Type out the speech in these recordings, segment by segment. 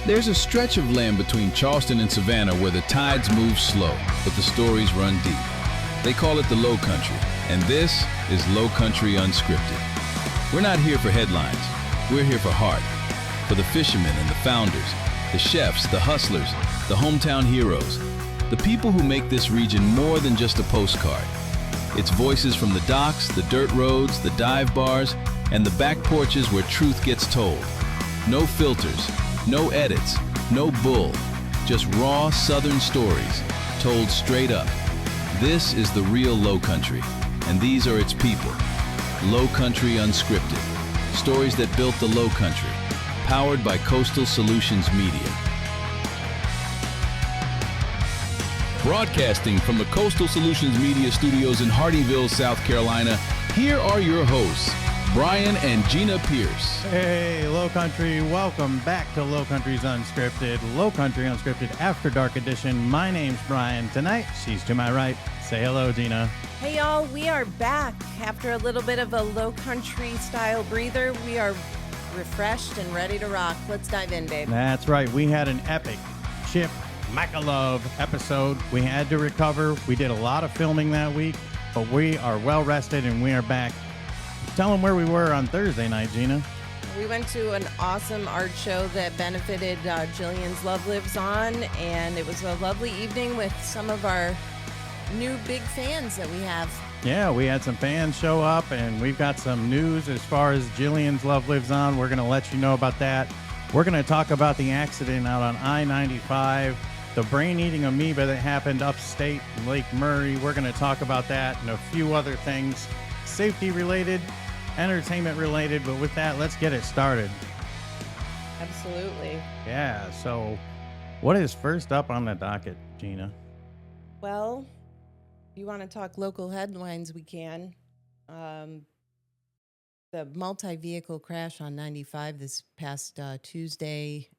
There's a stretch of land between Charleston and Savannah where the tides move slow, but the stories run deep. They call it the Lowcountry, and this is Lowcountry Unscripted. We're not here for headlines. We're here for heart, for the fishermen and the founders, the chefs, the hustlers, the hometown heroes, the people who make this region more than just a postcard. It's voices from the docks, the dirt roads, the dive bars, and the back porches where truth gets told. No filters, no edits, no bull, just raw Southern stories, told straight up. This is the real Lowcountry, and these are its people. Lowcountry Unscripted. Stories that built the Lowcountry. Powered by Coastal Solutions Media. Broadcasting from the Coastal Solutions Media Studios in Hardeeville, South Carolina, here are your hosts, Brian and Gina Pierce. Hey, Lowcountry, welcome back to Lowcountry's Unscripted, Lowcountry Unscripted After Dark Edition. My name's Brian. Tonight, she's to my right. Say hello, Gina. Hey, y'all, we are back after a little bit of a Lowcountry style breather. We are refreshed and ready to rock. Let's dive in, babe. That's right. We had an epic Chip Michalove episode. We had to recover. We did a lot of filming that week, but we are well rested and we are back. Tell them where we were on Thursday night, Gina. We went to an awesome art show that benefited Jillians Love Lives On, and it was a lovely evening with some of our new big fans that we have. Yeah, we had some fans show up, and we've got some news as far as Jillian's Love Lives On. We're going to let you know about that. We're going to talk about the accident out on I-95, the brain-eating amoeba that happened upstate in Lake Murray. We're going to talk about that and a few other things, safety-related, entertainment-related. But with that, let's get it started. Absolutely. Yeah, so what is first up on the docket, Gina? Well, if you want to talk local headlines, we can. The multi-vehicle crash on 95 this past Tuesday,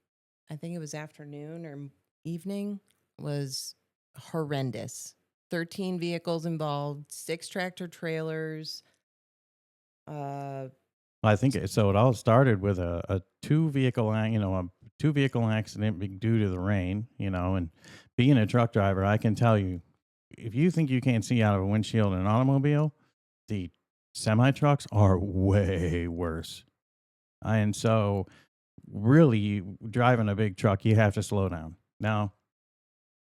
I think it was afternoon or evening, was horrendous. 13 vehicles involved, 6 tractor trailers. I think so. It all started with a two vehicle accident due to the rain, and being a truck driver, I can tell you, if you think you can't see out of a windshield in an automobile, the semi trucks are way worse. And so really driving a big truck, you have to slow down. Now,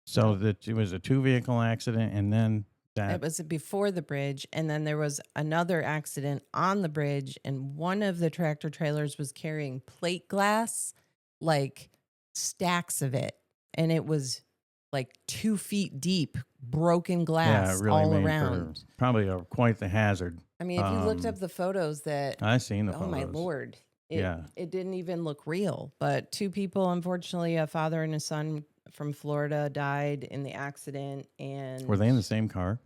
so that it was a 2-vehicle accident, and then it was before the bridge, and then there was another accident on the bridge, and one of the tractor trailers was carrying plate glass, like stacks of it, and it was like 2 feet deep, broken glass really all around. Probably quite the hazard. I mean, if you looked up the photos that... I seen the oh, photos. my Lord. It didn't even look real. But 2 people, unfortunately, a father and a son from Florida, died in the accident. And were they in the same car?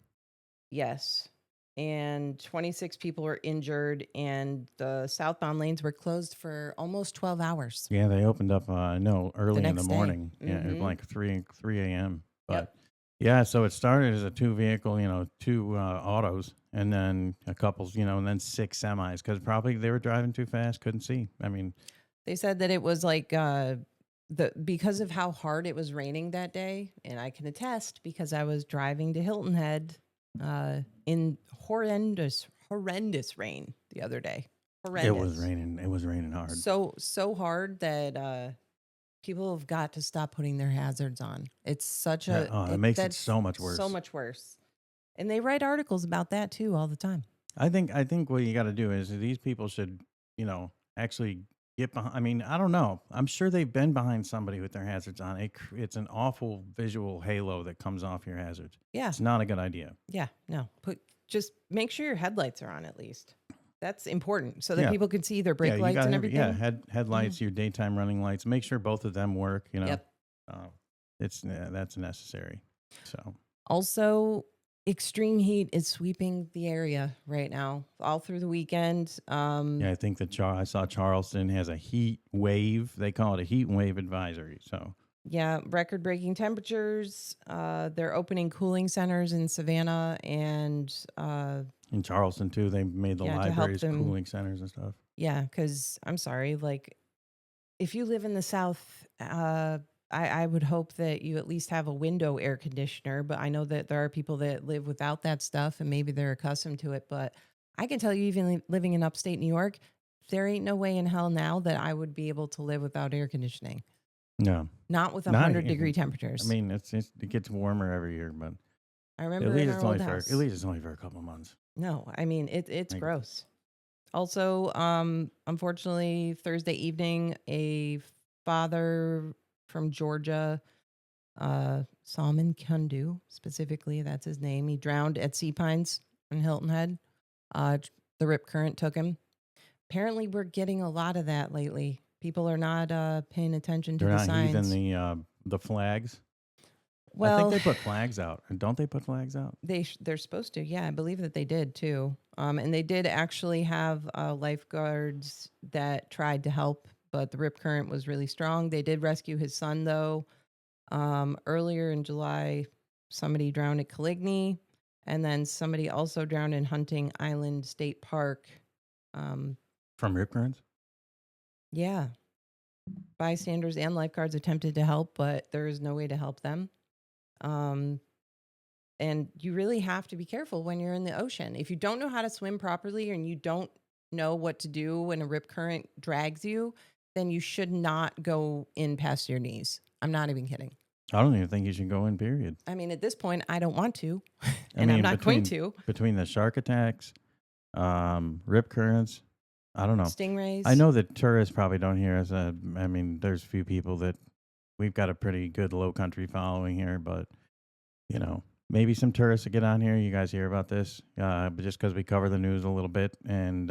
Yes. And 26 people were injured, and the southbound lanes were closed for almost 12 hours. Yeah, they opened up, early in the morning. Day. Yeah, Mm-hmm. like 3 a.m. But Yep. yeah, so it started as a 2-vehicle, 2 autos, and then a couple, and then 6 semis, because probably they were driving too fast, couldn't see. I mean, they said that it was like because of how hard it was raining that day, and I can attest because I was driving to Hilton Head in horrendous rain the other day. Horrendous. It was raining hard. So hard that people have got to stop putting their hazards on. It's such a... it makes it so much worse. So much worse. And they write articles about that too all the time. I think what you got to do is these people should, actually get behind. I mean, I don't know. I'm sure they've been behind somebody with their hazards on. It's an awful visual halo that comes off your hazards. Yeah. It's not a good idea. Yeah, no. Just make sure your headlights are on at least. That's important so that people can see their brake lights and everything. Yeah, headlights, your daytime running lights. Make sure both of them work. Yep. That's necessary. So also, extreme heat is sweeping the area right now, all through the weekend. I think that I saw Charleston has a heat wave. They call it a heat wave advisory. So yeah, record-breaking temperatures. They're opening cooling centers in Savannah and in Charleston too. They made the libraries them, cooling centers and stuff. Yeah, because I'm sorry, like if you live in the South, I would hope that you at least have a window air conditioner. But I know that there are people that live without that stuff and maybe they're accustomed to it. But I can tell you, even living in upstate New York, there ain't no way in hell now that I would be able to live without air conditioning. No, Not with not 100-degree even. temperatures. I mean, it gets warmer every year, but I at remember least in it's our only old for house. at least it's only for a couple of months. No, I mean it's Like, gross. Also, unfortunately, Thursday evening, a father from Georgia, Salman Kundu specifically, that's his name. He drowned at Sea Pines in Hilton Head. The rip current took him. Apparently, we're getting a lot of that lately. People are not paying attention to they're the not heaving signs. the flags. I think Well, they put flags out. Don't they put flags out? they're supposed to. Yeah, I believe that they did too. And they did actually have lifeguards that tried to help, but the rip current was really strong. They did rescue his son though. Earlier in July, somebody drowned at Caligny, and then somebody also drowned in Hunting Island State Park. Um, From rip currents? yeah, bystanders and lifeguards attempted to help, but there is no way to help them. Um, and you really have to be careful when you're in the ocean. If you don't know how to swim properly and you don't know what to do when a rip current drags you, then you should not go in past your knees. I'm not even kidding. I don't even think you should go in, period. I mean, at this point, I don't want to, I and mean, I'm not going to. between the shark attacks, rip currents, I don't know. Stingrays. I know that tourists probably don't hear us. I mean, there's a few people that we've got a pretty good low country following here, but you know, maybe some tourists that get on here. You guys hear about this, but just because we cover the news a little bit and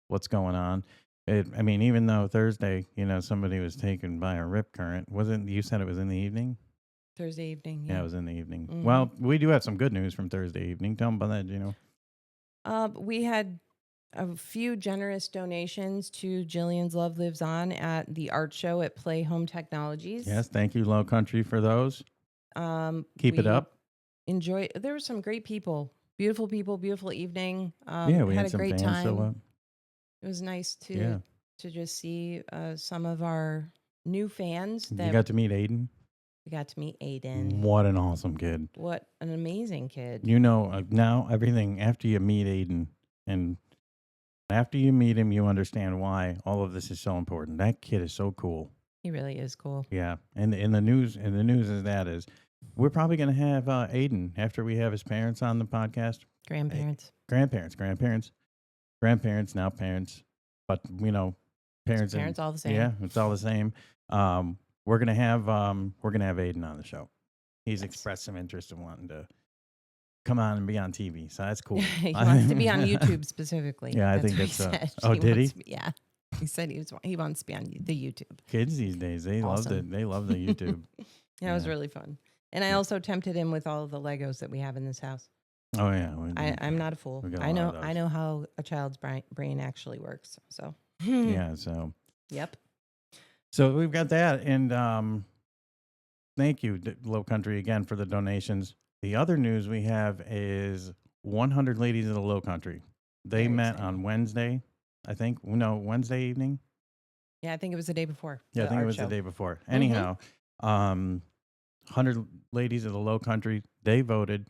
what's going on. I mean, even though Thursday, you know, somebody was taken by a rip current. Wasn't you said it was in the evening? Thursday evening. Yeah, Yeah. it was in the evening. Mhm. Well, we do have some good news from Thursday evening. Tell them about that, Gino. We had a few generous donations to Jillian's Love Lives On at the art show at Play Home Technologies. Yes, thank you, Low Country, for those. Keep it We up. There were some great people, beautiful evening. Yeah, we had had a some great fans show time. up. It was nice Yeah. to just see some of our new fans You that got to meet Aiden. we got to meet. Aiden. What an awesome kid. What an amazing kid. You know, now everything after you meet Aiden and after you meet him, you understand why all of this is so important. That kid is so cool. He really is cool. Yeah, and in the news is we're probably going to have Aiden after we have his parents on the podcast. Grandparents. Grandparents, now parents, but you know, parents all the same. Yeah, it's all the same. We're gonna have Aiden on the show. He's expressed some interest in wanting to come on and be on TV, so that's cool. He wants to be on YouTube specifically. Yeah, I That's think what that's. he said. Did he? Yeah. He said he wants to be on the YouTube. Kids these days, they Awesome. love it. They love the YouTube. Yeah, it was Yeah. really fun. And I also tempted him with all of the Legos that we have in this house. Oh yeah, I'm not a fool. We got a I lot of know those. how a child's brain actually works. So Yeah, so Yep. so we've got that, and thank you, Low Country, again for the donations. The other news we have is 100 ladies of the Low Country. They Very met exciting. on Wednesday, I think. No, Wednesday evening. Yeah, I think it was the day before. Yeah, I the think it art was show. the day before. Anyhow, 100 ladies of the Low Country. They voted.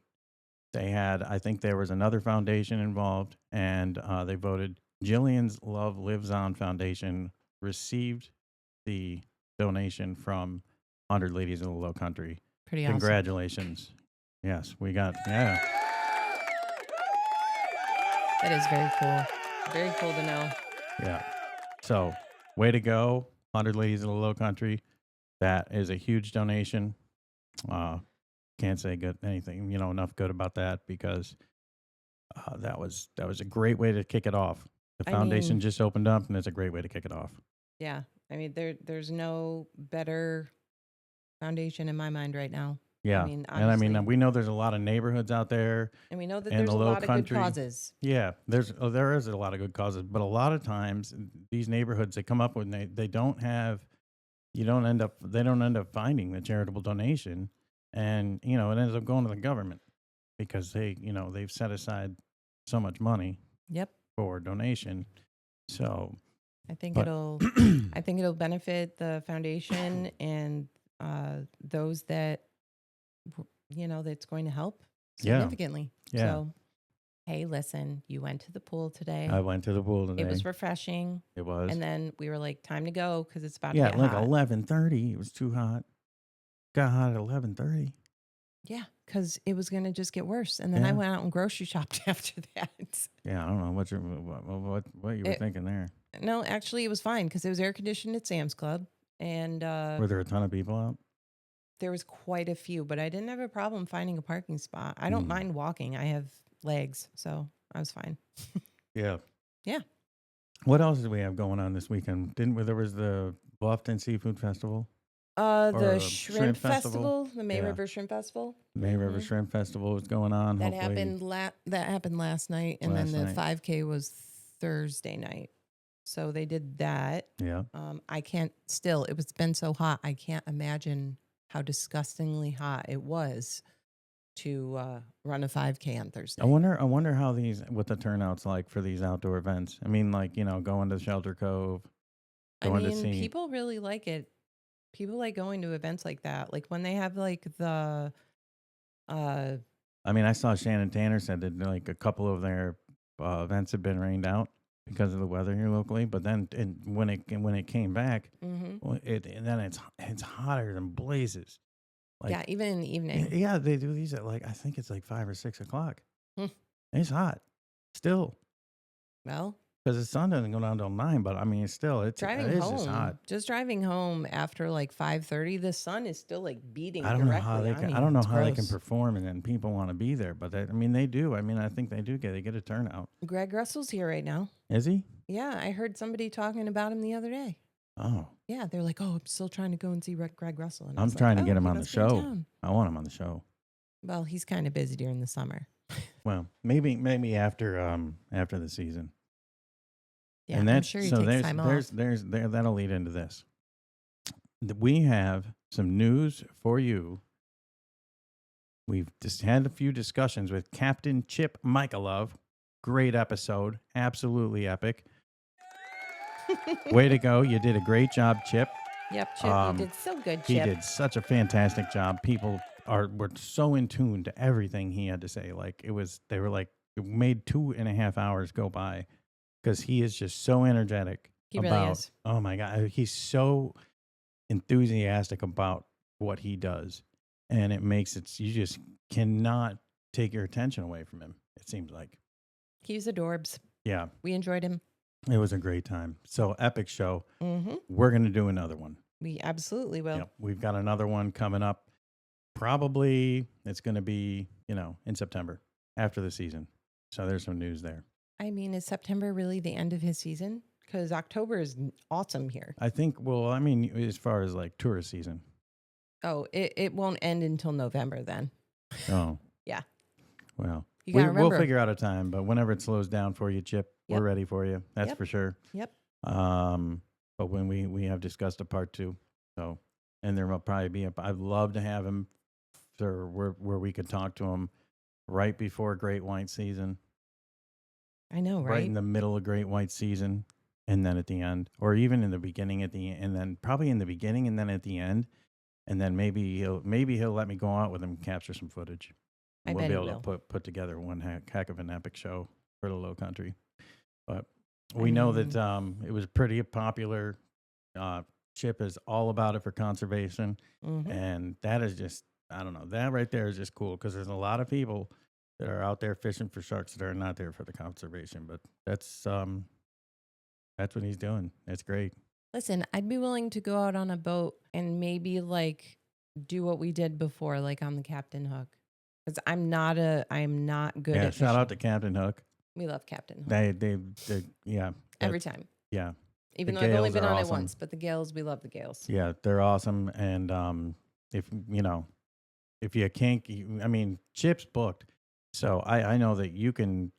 They had, I think there was another foundation involved, and they voted. Jillian's Love Lives On Foundation received the donation from 100 ladies of the Low Country. Pretty awesome. Congratulations. Yes, we got, yeah. That is very cool. Very cool to know. Yeah. So, way to go, 100 ladies of the Low Country. That is a huge donation. Can't say anything, enough good about that because that was a great way to kick it off. The I foundation mean- just opened up, and it's a great way to kick it off. Yeah. I mean, there's no better foundation in my mind right now. Yeah, mean, and I mean, honestly- we know there's a lot of neighborhoods out there. And we know that In there's the a Low lot of good Country. causes. Yeah, there is a lot of good causes, but a lot of times these neighborhoods they come up with they don't have they don't end up finding the charitable donation, and it ends up going to the government because they've set aside so much money Yep. for donation. So I think But- it'll benefit the foundation and those that that's going to help Yeah. significantly. Yeah. So, hey, listen, you went to the pool today. I went to the pool today. It was refreshing. It was. And then we were like, time to go because it's about to Yeah, get like hot. 11:30. It was too hot. Got hot at 11:30. Yeah, because it was going to just get worse. And then I Yeah. went out and grocery shopped after that. Yeah, I don't know what you were thinking there. No, actually, it was fine because it was air conditioned at Sam's Club. And Were there a ton of people out? there was quite a few, but I didn't have a problem finding a parking spot. I don't Mm. mind walking. I have legs, so I was fine. Yeah. Yeah. What else did we have going on this weekend? There was the Bluffton Seafood Festival, The a shrimp shrimp festival? festival, the May Yeah. River Shrimp Festival. May River Mhm. Shrimp Festival was going on. That Hopefully, happened last night, and Last then the night. 5K was Thursday night. So they did that. Yeah. I can't still. It's been so hot. I can't imagine how disgustingly hot it was to run a 5K on Thursday. I wonder how what the turnout's like for these outdoor events. I mean, like, going to Shelter Cove, going to see. People really like it. People like going to events like that. Like when they have like the I mean, I saw Shannon Tanner said that like a couple of their events have been rained out because of the weather here locally. But then when it came back, mhm. well, then it's hotter than blazes. Like, yeah, even in the evening. yeah, they do these at I think it's like 5 or 6 o'clock. Hmm. It's hot still Well, because the sun doesn't go down till 9. But I mean, it's driving just home, hot. just driving home after like 5:30, the sun is still like beating. I don't know directly how they on can. you. I don't know It's how they can gross. perform, and then people want to be there. But I mean, they do. I mean, I think they get a turnout. Greg Russell's here right now. Is he? Yeah, I heard somebody talking about him the other day. Oh, Yeah, they're like, "Oh, I'm still trying to go and see Greg Russell." And I I'm was like, trying to "Oh, get him he on the must be in show. town." I want him on the show. Well, he's kind of busy during the summer. Well, maybe after the season. Yeah, And I'm that's sure he so takes time off. that'll lead into this. We have some news for you. We've just had a few discussions with Captain Chip Michalove. Great episode, absolutely epic. Way to go! You did a great job, Chip. Yep, Chip, you did so good, Chip. He did such a fantastic job. People were so in tune to everything he had to say. Like they were like, it made 2.5 hours go by because he is just so energetic. He really is. Oh my God, he's so enthusiastic about what he does, and it makes it you just cannot take your attention away from him. It seems like. He's adorbs. Yeah, We enjoyed him. it was a great time. So epic show. Mm-hmm. We're gonna do another one. We absolutely will. Yep. We've got another one coming up. Probably it's going to be, in September after the season. So there's some news there. I mean, is September really the end of his season? Because October is autumn here. I think, well, I mean, as far as like tourist season. Oh, it won't end until November then. Oh. Yeah. Well, You gotta we'll remember. figure out a time, but whenever it slows down for you, Chip, Yep. we're ready for you. That's Yep. for sure. Yep. But when we have discussed a part 2, so, and there will probably be I'd love to have him where we could talk to him right before Great White season. I know, Right right? in the middle of Great White season, and then at the end, or even in the beginning and then probably in the beginning and then at the end, and then maybe he'll let me go out with him and capture some footage. I We'll bet be he able to will. put together one heck of an epic show for the Lowcountry. But we know that it was pretty popular. Chip is all about it for conservation, Mhm. and that is just, I don't know, that right there is just cool because there's a lot of people that are out there fishing for sharks that are not there for the conservation. But that's what he's doing. That's great. Listen, I'd be willing to go out on a boat and maybe like do what we did before, like on the Captain Hook. Because I'm not good Yeah, at shout out to fishing. Captain Hook. We love Captain Hook. They yeah. Every that's- time. Yeah. Even The though I've only Gales been are on it awesome. once, but the Gales, we love the Gales. Yeah, they're awesome. And if you can't, I mean, Chip's booked. So I know that you can,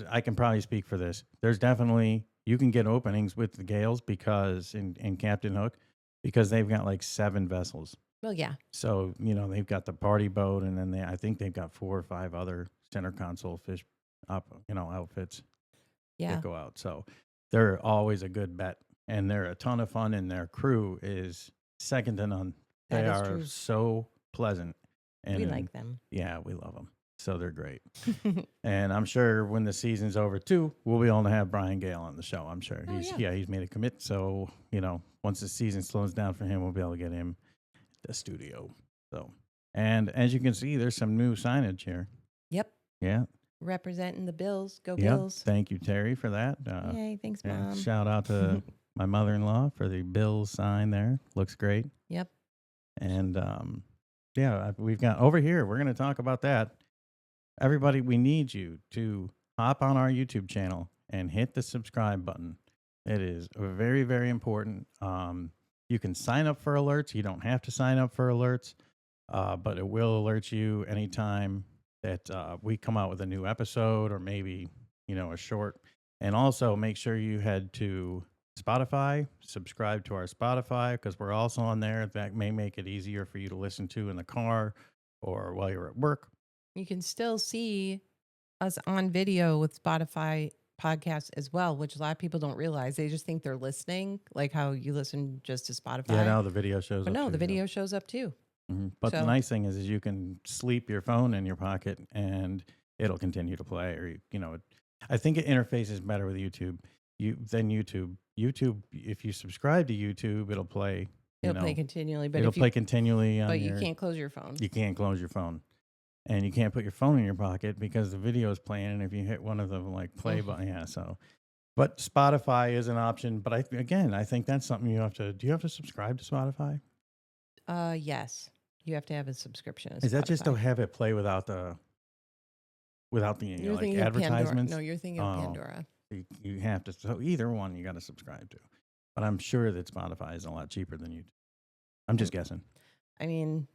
I can probably speak for this. There's definitely, you can get openings with the Gales because in Captain Hook, because they've got like 7 vessels. Well, yeah. So, they've got the party boat, and then I think they've got 4 or 5 other center console fish outfits Yeah. that go out. So they're always a good bet, and they're a ton of fun, and their crew is second to none. That They is are true. so pleasant, and We like them. Yeah, we love them. So they're great. And I'm sure when the season's over too, we'll be able to have Brian Gale on the show. I'm sure he's made a commit. So, once the season slows down for him, we'll be able to get him the studio. So, and as you can see, there's some new signage here. Yep. Yeah. Representing the Bills. Go Yep. Bills. Thank you, Terry, for that. Yay, thanks, Yeah, Mom. shout out to my mother-in-law for the Bills sign there. Looks great. Yep. And we've got over here. We're going to talk about that. Everybody, we need you to hop on our YouTube channel and hit the subscribe button. It is very, very important. You can sign up for alerts. You don't have to sign up for alerts, but it will alert you anytime that we come out with a new episode or maybe, a short. And also make sure you head to Spotify, subscribe to our Spotify, because we're also on there. That may make it easier for you to listen to in the car or while you're at work. You can still see us on video with Spotify podcasts as well, which a lot of people don't realize. They just think they're listening, like how you listen just to Spotify. Yeah, no, the video shows but up. no, too, the video shows up too. Mm-hmm. But the So- nice thing is you can sleep your phone in your pocket and it'll continue to play. Or I think it interfaces better with YouTube than YouTube. YouTube, if you subscribe to YouTube, it'll play. It'll play continually, but it'll if you, play continually. but you can't close your phone. You can't close your phone, and you can't put your phone in your pocket because the video is playing. And if you hit one of the play button, yeah. So, but Spotify is an option. But I think that's something you have to. Do you have to subscribe to Spotify? Yes, you have to have a subscription. Is that just to Spotify. have it play without the You're thinking of advertisements? Pandora. No, you're thinking of Oh. Pandora. You have to. So either one you got to subscribe to. But I'm sure that Spotify is a lot cheaper than YouTube. I'm just guessing. I mean,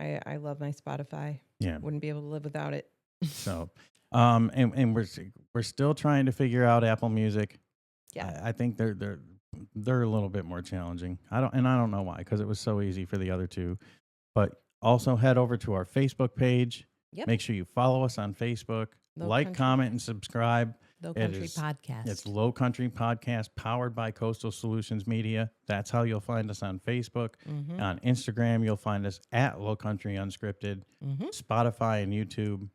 I love my Spotify. Yeah. Wouldn't be able to live without it. So, and we're still trying to figure out Apple Music. Yeah. I think they're a little bit more challenging. I don't know why, because it was so easy for the other two. But also head over to our Facebook page. Yep. Make sure you follow us on Facebook. Like, Lowcountry. comment, and subscribe. Lowcountry Podcast. It's Lowcountry Podcast powered by Coastal Solutions Media. That's how you'll find us on Facebook. Mm-hmm. On Instagram, you'll find us at Lowcountry Unscripted. Mm-hmm. Spotify and YouTube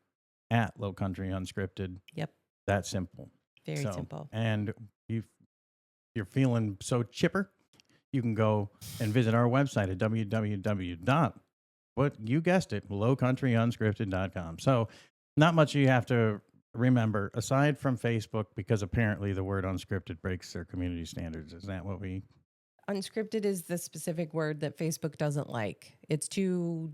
at Lowcountry Unscripted. Yep. That simple. Very simple. And you're feeling so chipper, you can go and visit our website at lowcountryunscripted.com. So not much you have to remember aside from Facebook, because apparently the word unscripted breaks their community standards. Is that what we... Unscripted is the specific word that Facebook doesn't like. It's too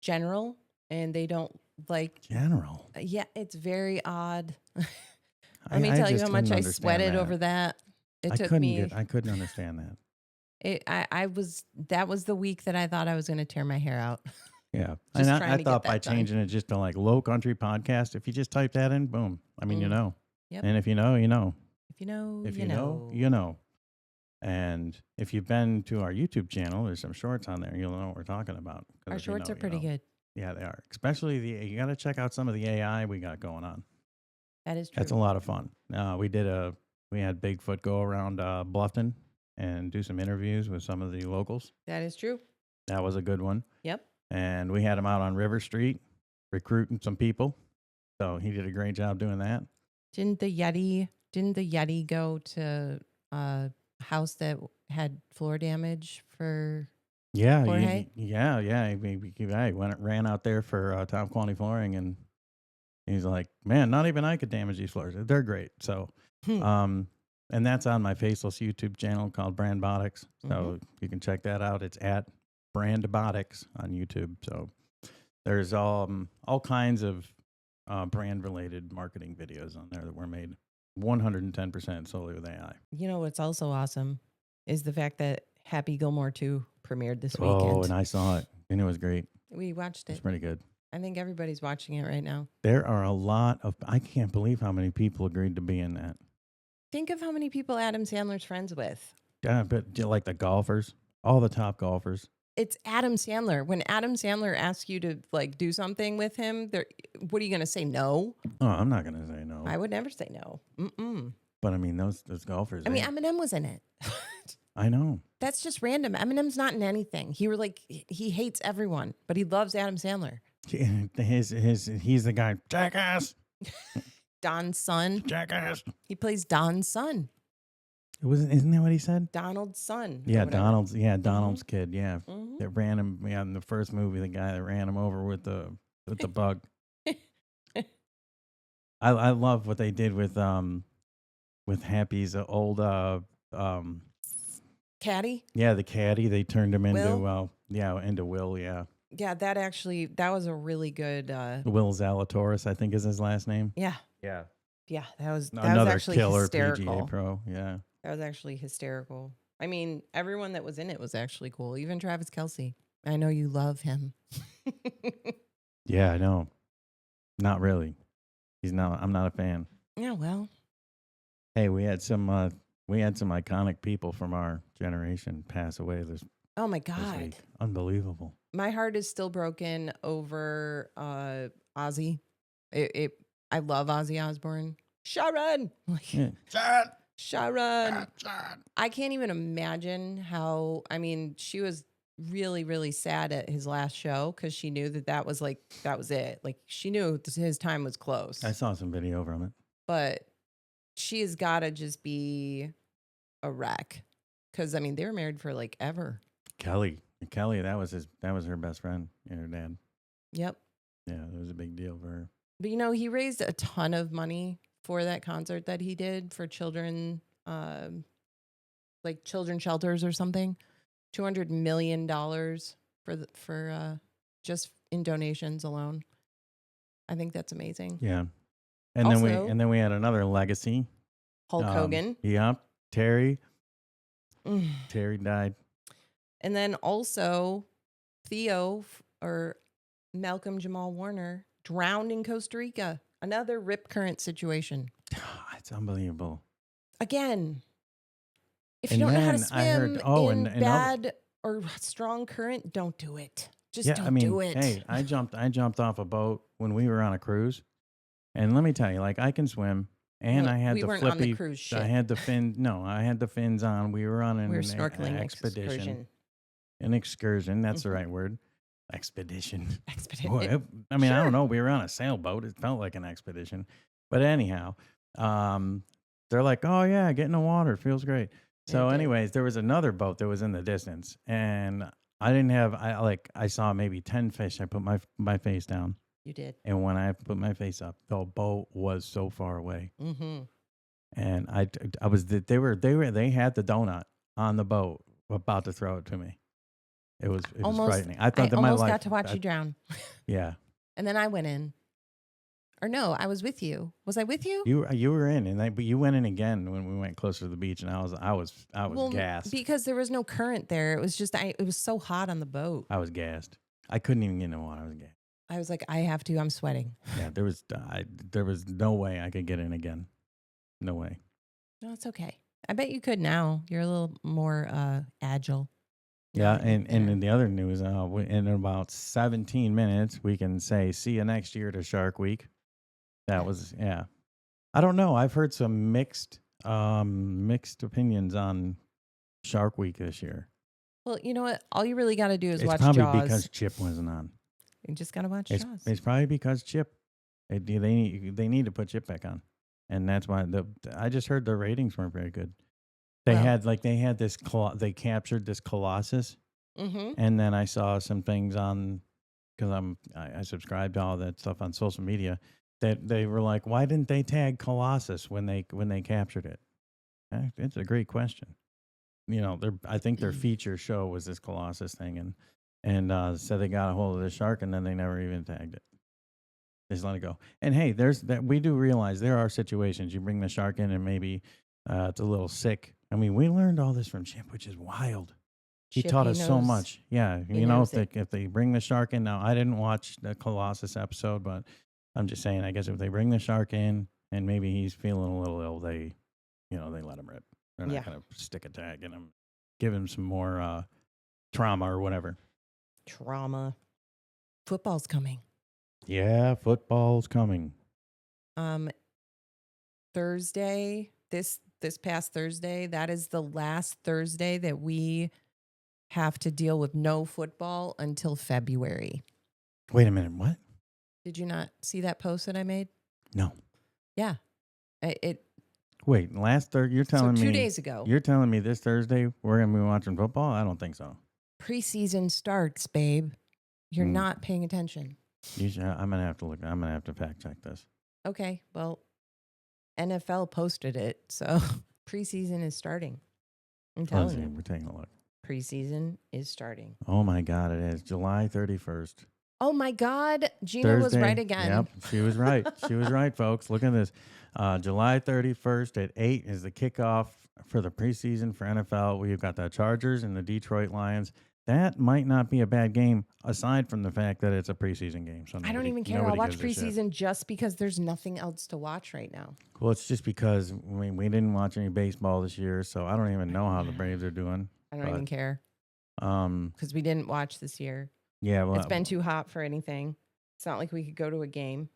general and they don't like. General? Yeah, it's very odd. Let me tell you how much I sweated over that. It took me. I couldn't understand that. That was the week that I thought I was going to tear my hair out. Yeah. Just And trying I to thought get by that done. changing it just to Low Country Podcast, if you just type that in, boom. I mean, you know. Yep. And if you know, you know. If you know, If you know. you know. And if you've been to our YouTube channel, there's some shorts on there. You'll know what we're talking about. 'Cause Our if you shorts know, are you pretty know. good. Yeah, they are. Especially you got to check out some of the AI we got going on. That is true. That's a lot of fun. We had Bigfoot go around Bluffton and do some interviews with some of the locals. That is true. That was a good one. Yep. And we had him out on River Street recruiting some people. So he did a great job doing that. Didn't the Yeti go to a house that had floor damage for? Yeah, Jorge? He ran out there for top quality flooring, and he's like, "Man, not even I could damage these floors. They're great." So, and that's on my faceless YouTube channel called Brandbotics. So you can check that out. It's at Brandbotics on YouTube. So there's all kinds of brand related marketing videos on there that were made 110% solely with AI. You know what's also awesome is the fact that Happy Gilmore 2 premiered this Oh, weekend. and I saw it, and it was great. We watched It's it. pretty good. I think everybody's watching it right now. There are a lot of, I can't believe how many people agreed to be in that. Think of how many people Adam Sandler's friends with. Yeah, but like the golfers, all the top golfers. It's Adam Sandler. When Adam Sandler asks you to do something with him, what are you going to say? No? Oh, I'm not going to say no. I would never say no. Mm-mm. But I mean, those golfers. I mean, Eminem was in it. I know. That's just random. Eminem's not in anything. He hates everyone, but he loves Adam Sandler. He's the guy. Jackass. Don's son. Jackass. He plays Don's son. Isn't that what he said? Donald's son. Yeah, Donald's kid. Yeah, Mhm. that ran him. Yeah, in the first movie, the guy that ran him over with the bug. I love what they did with Happy's old Caddy. Yeah, the caddy. They turned him into Will? into Will. Yeah, Yeah, that was a really good. Will Zalatoris, I think, is his last name. Yeah, Yeah, that was another actually killer hysterical. PGA pro. Yeah, That was actually hysterical. I mean, everyone that was in it was actually cool. Even Travis Kelce. I know you love him. yeah, I know. Not really. He's not. I'm not a fan. Yeah, well, Hey, we had some iconic people from our generation pass away this oh my this God. week. Unbelievable. My heart is still broken over Ozzy. I love Ozzy Osbourne. Sharon. Yeah. Sharon. I can't even imagine how, I mean, she was really, really sad at his last show because she knew that was it. Like, she knew his time was close. I saw some video from it. But she has got to just be a wreck. Because, I mean, they were married for like ever. Kelly, that was her best friend and her dad. Yep. Yeah, it was a big deal for her. But, he raised a ton of money for that concert that he did for children, like children shelters or something. $200 million for just in donations alone. I think that's amazing. Yeah, and Also, then we had another legacy. Hulk Hogan. Yep, Terry. Mm. Terry died. And then also Theo or Malcolm Jamal Warner drowned in Costa Rica. Another rip current situation. It's unbelievable. Again, if And you don't know how to then I heard- swim in and bad or strong current, don't do it. Just don't do it. Hey, I jumped off a boat when we were on a cruise, and let me tell you, like, I can swim, and Well, I had we the weren't flippy. on the cruise ship. I had the fin. No, I had the fins on. We were on We were an snorkeling expedition. excursion. An excursion. That's the Mhm. right word. Expedition. Expedition. Boy, I mean, I Sure. don't know. We were on a sailboat. It felt like an expedition. But anyhow, they're like, oh, yeah, get in the water. It feels great. So It did. anyways, there was another boat that was in the distance. And I saw maybe 10 fish. I put my face down. You did. And when I put my face up, the boat was so far away. Mm-hmm. And they had the donut on the boat about to throw it to me. It was frightening. I thought that my almost life got to watch you drown. Yeah. And then I went in. Or no, I was with you. Was I with you? You were in, but you went in again when we went closer to the beach, and I was gassed. Because there was no current there. It was just it was so hot on the boat. I was gassed. I couldn't even get in the water. I was gassed. I was like, I have to. I'm sweating. Yeah, there was no way I could get in again. No way. No, it's okay. I bet you could now. You're a little more agile. Yeah, Yeah, and in the other news, in about 17 minutes, we can say see you next year to Shark Week. That was I don't know. I've heard some mixed opinions on Shark Week this year. Well, you know what? All you really got to do is It's watch probably Jaws. because Chip wasn't on. You just got to watch It's Jaws. it's probably because Chip. They need to put Chip back on, and that's why I just heard the ratings weren't very good. They they captured this Colossus, Mm-hmm. and then I saw some things on because I subscribe to all that stuff on social media that they were like, why didn't they tag Colossus when they captured it? It's a great question. I think their feature show was this Colossus thing, and so they got a hold of the shark, and then they never even tagged it. They just let it go. And hey, we do realize there are situations you bring the shark in, and maybe it's a little sick. I mean, we learned all this from Chip, which is wild. He taught us so much. Yeah, if they bring the shark in now, I didn't watch the Colossus episode, but I'm just saying, I guess if they bring the shark in and maybe he's feeling a little ill, they let him rip. They're not going to stick a tag in him, give him some more trauma or whatever. Trauma. Football's coming. Yeah, football's coming. Thursday this past Thursday, that is the last Thursday that we have to deal with no football until February. Wait a minute. What? Did you not see that post that I made? No. Yeah. Wait, last Thursday, you're telling me 2 days ago. You're telling me this Thursday we're going to be watching football? I don't think so. Preseason starts, babe. You're not paying attention. I'm going to have to look. I'm going to have to fact check this. Okay. Well, NFL posted it, so preseason is starting. I'm telling you. We're taking a look. Preseason is starting. Oh my God, it is July 31st. Oh my God, Gina Thursday. was right again. Yep, she was right. She was right, folks. Look at this. July 31st at 8 is the kickoff for the preseason for NFL. We've got the Chargers and the Detroit Lions. That might not be a bad game, aside from the fact that it's a preseason game. So I don't even care. I'll watch preseason just because there's nothing else to watch right now. Well, it's just because we didn't watch any baseball this year, so I don't even know how the Braves are doing. I don't even care. Because we didn't watch this year. Yeah, well, it's been too hot for anything. It's not like we could go to a game.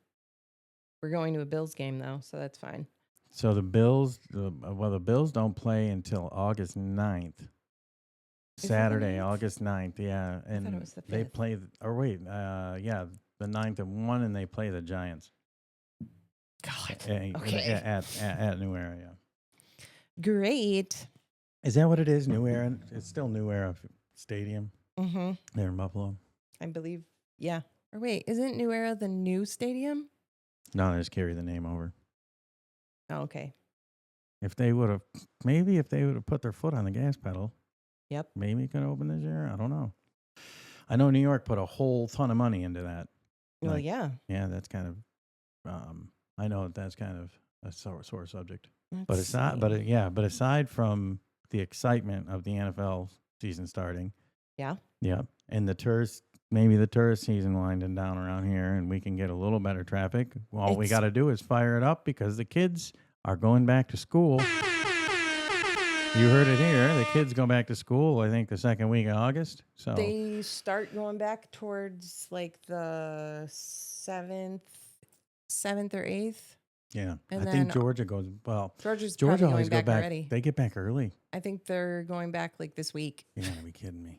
We're going to a Bills game though, so that's fine. So the Bills, the Bills don't play until August 9th. Saturday, August 9th, yeah. And I thought it was the 5th. They play, the 9th at 1, and they play the Giants. God. Okay. At New Era, yeah. Great. Is that what it is, New Era? It's still New Era Stadium Mm-hmm. there in Buffalo? I believe, yeah. Or wait, isn't New Era the new stadium? No, they just carry the name over. Oh, okay. If they would have put their foot on the gas pedal, yep, maybe it could open this year. I don't know. I know New York put a whole ton of money into that. Well, yeah. Yeah, that's kind of. I know that's kind of a sore subject. But aside from the excitement of the NFL season starting, yeah, and the tourist season winding down around here, and we can get a little better traffic. All we got to do is fire it up because the kids are going back to school. You heard it here. The kids go back to school, I think, the second week of August. So they start going back towards like the 7th or 8th. Yeah. And I think Georgia goes, Georgia always going back go back already. They get back early. I think they're going back like this week. You gotta be kidding me.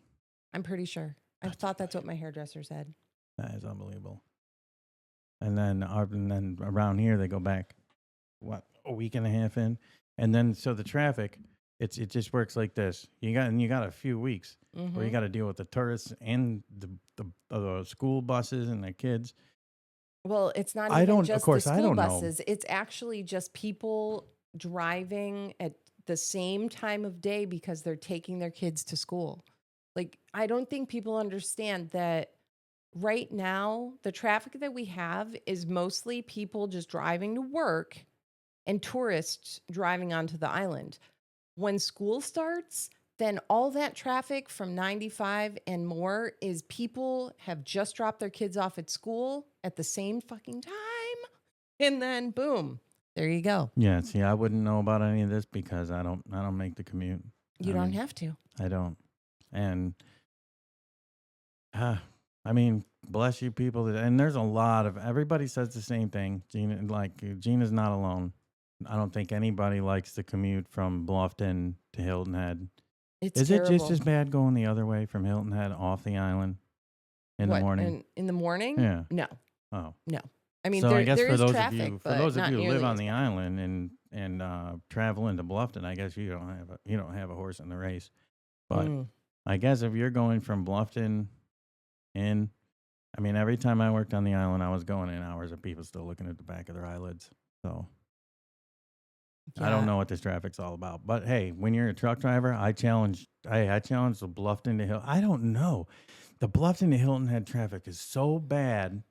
I'm pretty sure. I thought that's what my hairdresser said. That is unbelievable. And then around here, they go back, a week and a half in? And then, so the traffic, it just works like this. You got a few weeks where you got to deal with the tourists and the school buses and the kids. Well, it's not even just the school buses. Know. It's actually just people driving at the same time of day because they're taking their kids to school. Like, I don't think people understand that right now, the traffic that we have is mostly people just driving to work and tourists driving onto the island. When school starts, then all that traffic from 95 and more is people have just dropped their kids off at school at the same fucking time. And then boom, there you go. Yeah, see, I wouldn't know about any of this because I don't make the commute. You don't have to. I don't. And bless you people. And there's a lot of, everybody says the same thing. Gina's not alone. I don't think anybody likes the commute from Bluffton to Hilton Head. Is terrible. It just as bad going the other way from Hilton Head off the island in the morning? In the morning? Yeah. No. Oh. No. I mean, so I guess there for is those traffic, of you who live on the island and travel into Bluffton, I guess you don't have a horse in the race. But I guess if you're going from Bluffton every time I worked on the island, I was going in hours of people still looking at the back of their eyelids. So yeah. I don't know what this traffic's all about. But hey, when you're a truck driver, I challenge the Bluffton to Hilton. I don't know. The Bluffton to Hilton Head traffic is so bad.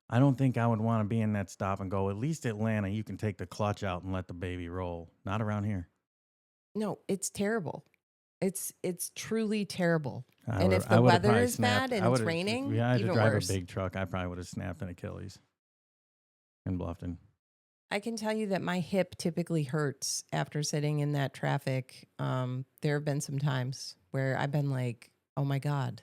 I don't think I would want to be in that stop and go, at least Atlanta, you can take the clutch out and let the baby roll. Not around here. No, it's terrible. It's truly terrible. And if the weather is bad and it's raining, I had to even drive worse. A big truck, I probably would have snapped an Achilles in Bluffton. I can tell you that my hip typically hurts after sitting in that traffic. There have been some times where I've been like, oh my God.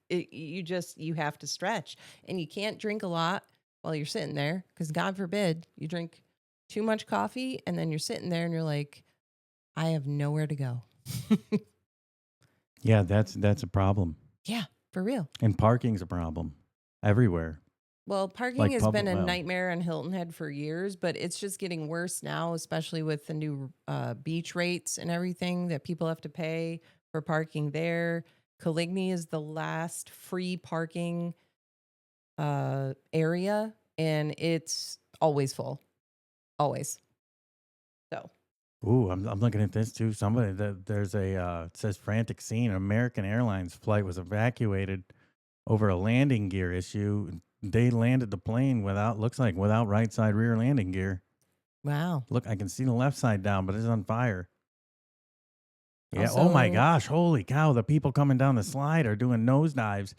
You have to stretch, and you can't drink a lot while you're sitting there because God forbid you drink too much coffee, and then you're sitting there and you're like, I have nowhere to go. Yeah, that's a problem. Yeah, for real. And parking's a problem everywhere. Well, parking Like has been a well, nightmare on Hilton Head for years, but it's just getting worse now, especially with the new beach rates and everything that people have to pay for parking there. Coligny is the last free parking area, and it's always full. Always. So. Ooh, I'm looking at this too. There's a it says frantic scene. An American Airlines flight was evacuated over a landing gear issue. They landed the plane without right side rear landing gear. Wow. Look, I can see the left side down, but it's on fire. Yeah. Also, oh my gosh! Holy cow! The people coming down the slide are doing nosedives.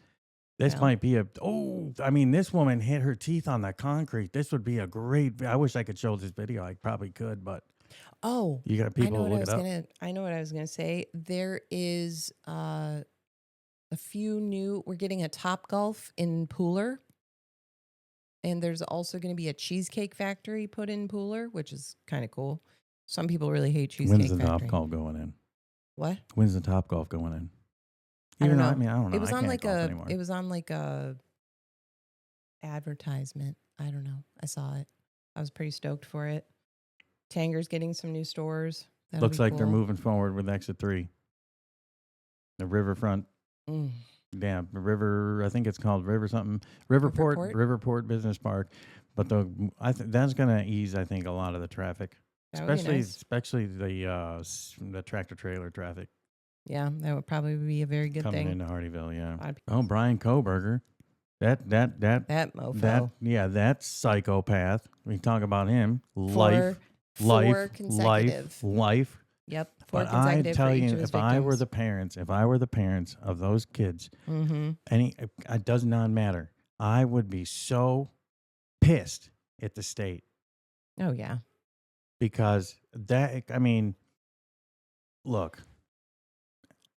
This might be I mean, this woman hit her teeth on the concrete. This would be a great. I wish I could show this video. I probably could, but. Oh, you got people to look it up. I know what I was gonna say. There is a few new. We're getting a Topgolf in Pooler, and there's also going to be a cheesecake factory put in Pooler, which is kind of cool. Some people really hate cheesecake. When's the factory. Topgolf going in? What? When's the Topgolf going in? I don't know. I mean, I don't know. It was I on can't like golf a. anymore. It was on like a advertisement. I don't know. I saw it. I was pretty stoked for it. Tanger's getting some new stores. That'll Looks be like cool. they're moving forward with Exit 3. The riverfront. Mm. Damn, river. I think it's called River something. Riverport Business Park. But that's going to ease, I think, a lot of the traffic, That would be especially nice. the tractor trailer traffic Yeah, that would probably be a very good coming thing. into Hardeeville. Yeah. I'd- Oh, Brian Koberger. That mofo. that psychopath. We talk about him. Four consecutive. Life. Yep. Four But I consecutive tell for each you, of his if I were victims. the parents of those kids, Mm-hmm. it does not matter. I would be so pissed at the state Oh yeah. because look,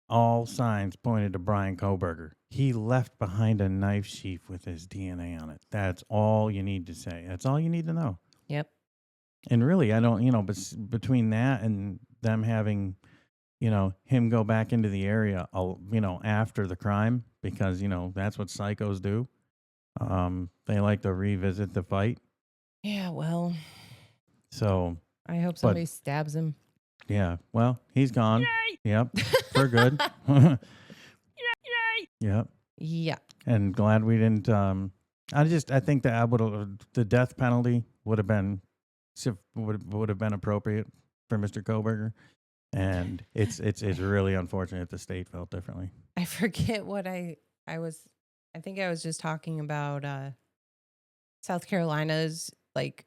all signs pointed to Brian Koberger. He left behind a knife sheath with his DNA on it. That's all you need to say. That's all you need to know. Yep. And really, I don't, but between that and them having, him go back into the area, after the crime, because, that's what psychos do. They like to revisit the fight. Yeah. Well. So. I hope somebody stabs him. Yeah. Well, he's gone. Yay! Yep. For good. Yep. Yeah. And glad we didn't. I think that the death penalty would have been appropriate for Mr. Koberger, and it's really unfortunate the state felt differently. I forget what I was. I think I was just talking about South Carolina's like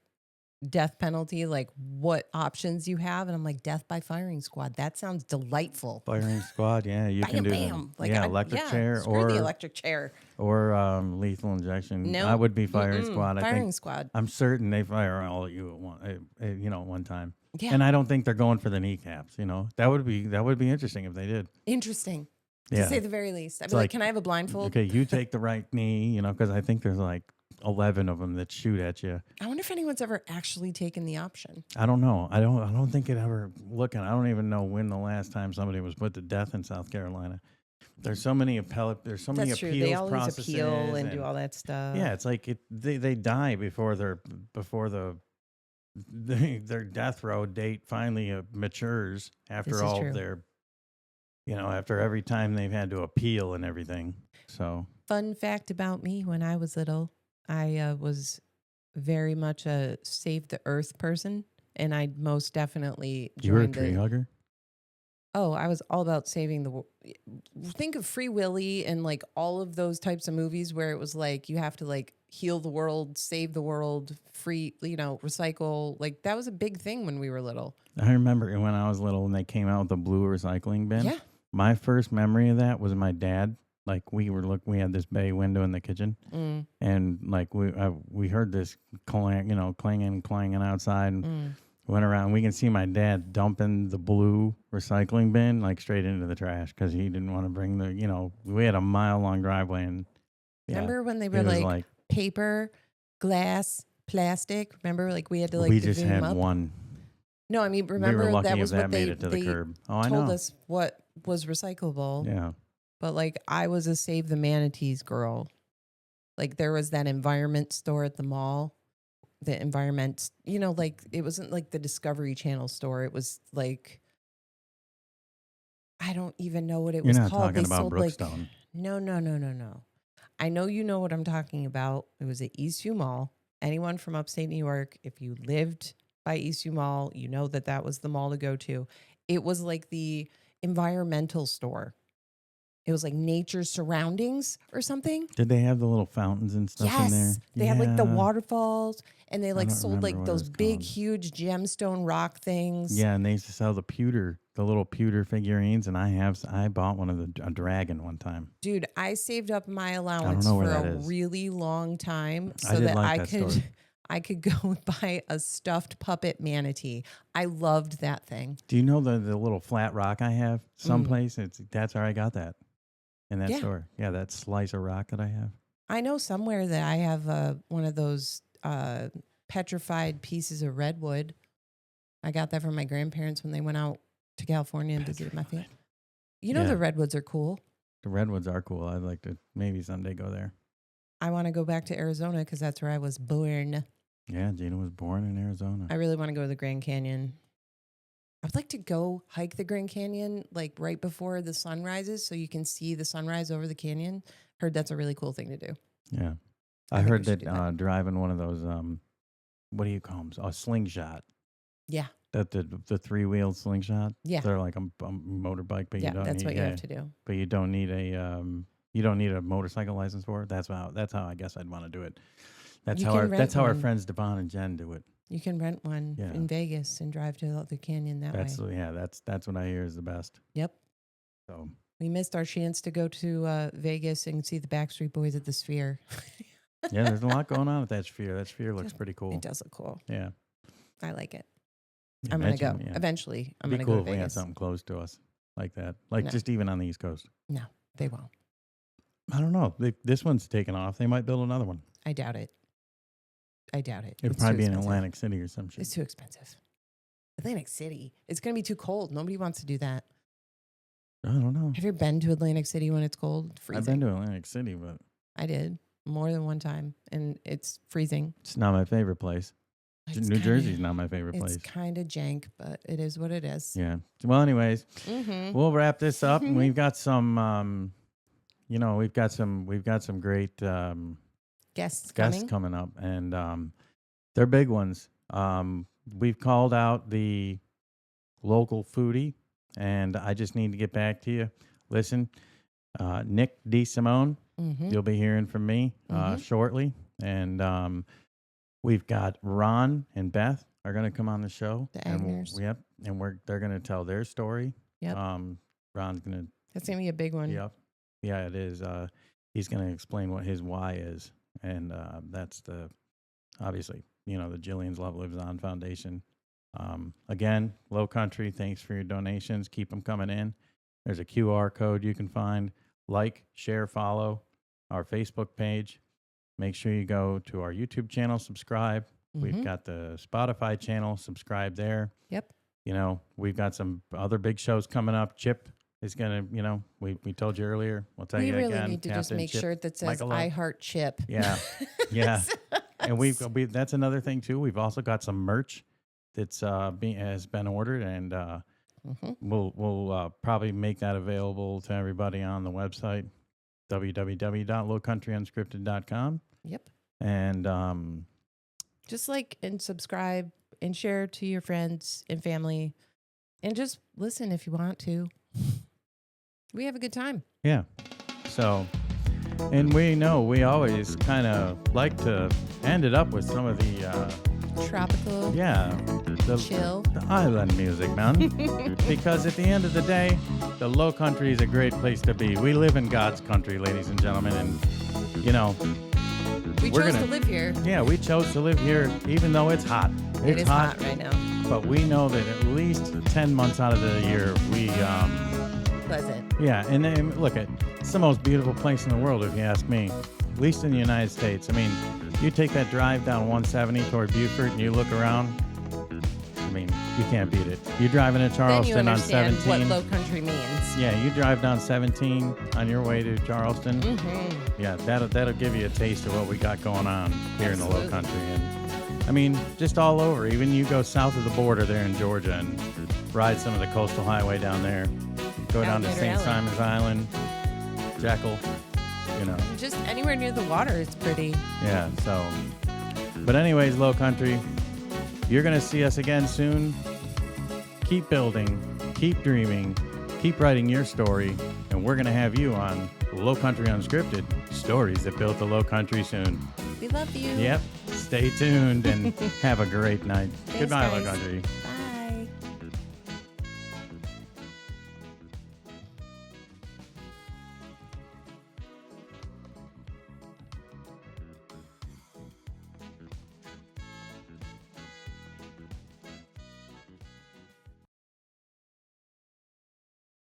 death penalty, like what options you have, and I'm like, death by firing squad. That sounds delightful. Firing squad, yeah, you bam, can do bam. that. Yeah, electric chair screw the electric chair or lethal injection. No, I would be firing squad. Firing squad. I'm certain they fire all of you at one time. Yeah, and I don't think they're going for the kneecaps. That would be interesting if they did. Interesting. Yeah. To say the very least. I'd be like, like, can I have a blindfold? Okay, you take the right knee, because I think there's like 11 of them that shoot at you. I wonder if anyone's ever actually taken the option. I don't know. I don't think it ever I don't even know when the last time somebody was put to death in South Carolina. There's so many That's appeals true. They always processes appeal and do all that stuff. Yeah, it's like they die before their death row date finally matures after all true. their after every time they've had to appeal and everything. So, fun fact about me: when I was little, I was very much a save the earth person, and I most definitely joined you were a tree hugger. Oh, I was all about saving the world. Think of Free Willy and like all of those types of movies where it was like you have to like heal the world, save the world, free, recycle. Like that was a big thing when we were little. I remember when I was little when they came out with the blue recycling bin. Yeah. My first memory of that was my dad. Like we had this bay window in the kitchen, and like we heard this clanging outside. And went around. We can see my dad dumping the blue recycling bin like straight into the trash because he didn't want to bring we had a mile-long driveway. And remember when they were like paper, glass, plastic. Remember, like we had to like we just divvy had them up. one. No, I mean, We remember were lucky that if was that what made they, it to the they curb. Oh, I told know. us what was recyclable. Yeah. But like I was a Save the Manatees girl. Like there was that environment store at the mall. The environment, like it wasn't like the Discovery Channel store. It was like, I don't even know what it You're was not called. talking They about sold like, Brookstone. no. I know you know what I'm talking about. It was at Eastview Mall. Anyone from upstate New York, if you lived by Eastview Mall, you know that was the mall to go to. It was like the environmental store. It was like nature surroundings or something. Did they have the little fountains and stuff in there? Yes. They had like the Yeah. waterfalls, and they like don't sold remember like what it those was big, called. huge gemstone rock things. Yeah, and they used to sell the little pewter figurines, and I bought one of a dragon one time. Dude, I saved up my allowance know where for that a is. really long time I so did that like I that could store. I could go buy a stuffed puppet manatee. I loved that thing. Do you know the little flat rock I have someplace? That's where I got that in that Yeah. store. Yeah, that slice of rock that I have. I know somewhere that I have one of those petrified pieces of redwood. I got that from my grandparents when they went out to California and visited my family. You know Yeah. the redwoods are cool. The redwoods are cool. I'd like to maybe someday go there. I want to go back to Arizona because that's where I was born. Yeah, Gina was born in Arizona. I really want to go to the Grand Canyon. I'd like to go hike the Grand Canyon like right before the sun rises so you can see the sunrise over the canyon. Heard that's a really cool thing to do. Yeah. I I think heard we should that, do that. driving one of those, what do you call them? A slingshot. Yeah. That the 3-wheel slingshot. Yeah. They're like a motorbike, but Yeah, you don't that's need, what you have to do. But you don't need a motorcycle license for it. That's how I guess I'd want to do it. That's You how can our rent our one. friends Devon and Jen do it. You can rent one Yeah. in Vegas and drive to the canyon that way. That's what I hear is the best. Yep. So We missed our chance to go to Vegas and see the Backstreet Boys at the Sphere. yeah, there's a lot going on at that Sphere. That Sphere looks pretty cool. It does look cool. Yeah. I like it. Yeah, I'm going to go. imagine, yeah. Eventually, I'm It'd going be to go cool to if we had Vegas. something close to us like that. Like No. just even on the East Coast. No, they won't. I don't know. This one's taken off. They might build another one. I doubt it. It'd It's probably too be in expensive. Atlantic City or some shit. It's too expensive. Atlantic City. It's going to be too cold. Nobody wants to do that. I don't know. Have you ever been to Atlantic City when it's cold? Freezing. I've been to Atlantic City, but I did more than one time, and it's freezing. it's not my favorite place. It's New Jersey's not my favorite It's place. kind of jank, but it is what it is. Yeah. Well, anyways, Mm-hmm. we'll wrap this up. And we've got some, we've got some great Guests guests coming up, and they're big ones. We've called out the local foodie, and I just need to get back to you. Listen, Nick DeSimone, Mm-hmm. you'll be hearing from me shortly, and we've got Ron and Beth are going to come on the show. The and Agners. they're going to tell their story. Yep. Ron's going to. That's going to be a big one. Yep. Yeah, it is. He's going to explain what his why is, and that's obviously the Jillians Love Lives On Foundation. Again, Lowcountry, thanks for your donations. Keep them coming in. There's a QR code you can find. Like, share, follow our Facebook page. Make sure you go to our YouTube channel, subscribe. We've got the Spotify channel, subscribe there. Yep. We've got some other big shows coming up. Chip is going to, we told you earlier. We'll tell We you really again. need to just Captain make Chip sure that says Michalove. I Heart Chip. Yeah. Yeah. And we that's another thing too. We've also got some merch that's has been ordered, and we'll probably make that available to everybody on the website, www.lowcountryunscripted.com. Yep. And Just like and subscribe and share to your friends and family, and just listen if you want to. We have a good time. yeah, so, and we know we always kind of like to end it up with some of the Tropical. the Chill. the island music, man. Because at the end of the day, the Low Country is a great place to be. We live in God's country, ladies and gentlemen, and We we're chose gonna- to live here. yeah, we chose to live here even though it's hot. It is hot right now. But we know that at least 10 months out of the year, we, Pleasant. yeah, and look, it's the most beautiful place in the world, if you ask me, at least in the United States. I mean, You take that drive down 170 toward Beaufort and you look around. I mean, you can't beat it. You're driving to Then you Charleston on understand 17. what low country means. Yeah, you drive down 17 on your way to Charleston. Mm-hmm. Yeah, that'll give you a taste of what we got going on here in the Low Absolutely. Country. And I mean, just all over. Even you go south of the border there in Georgia and ride some of the coastal highway down there. Go down to Alligator St. Alley. Simon's Island, Jekyll, you know. Just anywhere near the water is pretty. Yeah, so. But anyways, Low Country, you're going to see us again soon. Keep building, keep dreaming, keep writing your story, and we're going to have you on Low Country Unscripted, stories that built the Low Country soon. We love you. Yep, stay tuned and have a great night. Thanks, Goodbye, Low guys. Country.